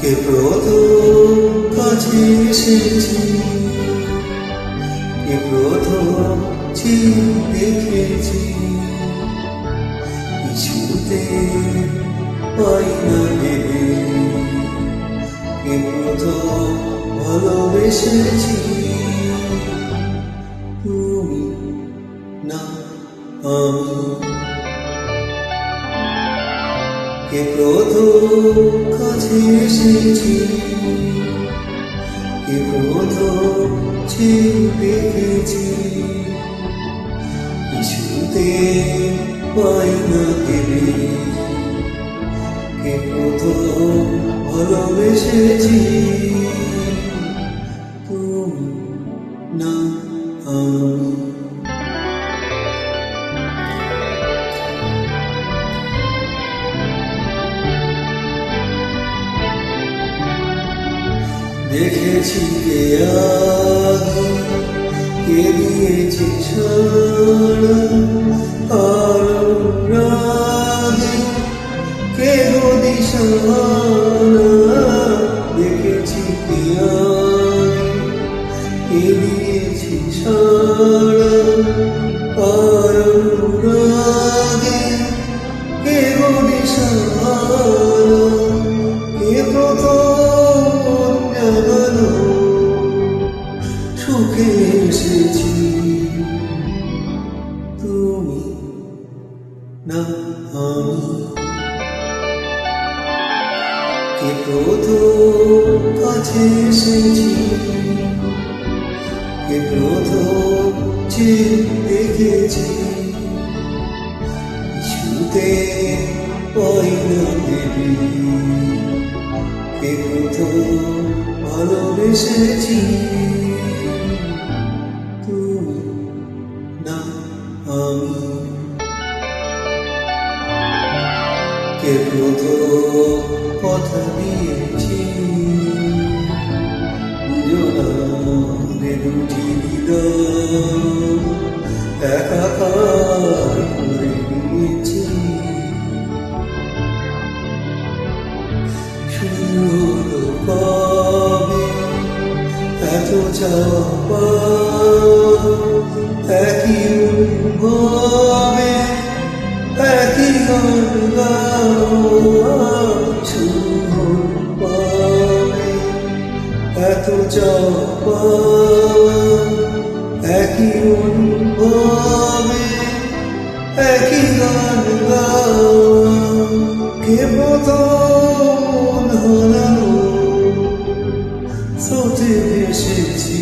এ প্রথম কাছে এসেছি, এ প্রথম দেখেছি, কিছুতে পাই না ভেবে, এ প্রথম ভালোবেসেছি। তুমি না আমি, এ প্রথম কাছে এসেছি, এ প্রথম দেখেছি, কিছুতে পাই না ভেবে, এ প্রথম ভালোবেসেছি। তুমি না আমি। দেখেছি কে আগে, কে দিয়েছে ছাড়া, আর রাগে কে গো দিশাহারা। দেখেছি কে আগে, কে দিয়েছে ছাড়া, আর রাগে কে গো দিশাহারা। কে প্রথম জাগালো সুখে এসেছি, তুমি না আমি। কে প্রথম কাছে এসেছি, কে প্রথম দেখেছি, কিছুতে পাই না ভেবে, কে প্রথম ভালোবেসেছি। তুমি না আমি। কে প্রথম কথা দিয়েছি, দুজনারে দুটি হৃদয় একাকার করে নিয়েছি। শুরু হলো কবে এত চাপা, একই অনুভবে একই গান গাওয়া। শুরু হলো কবে এত চাপা, একই অনুভবে একই গান গাওয়া। কে প্রথম হারানো স্রোতে ভেসেছি।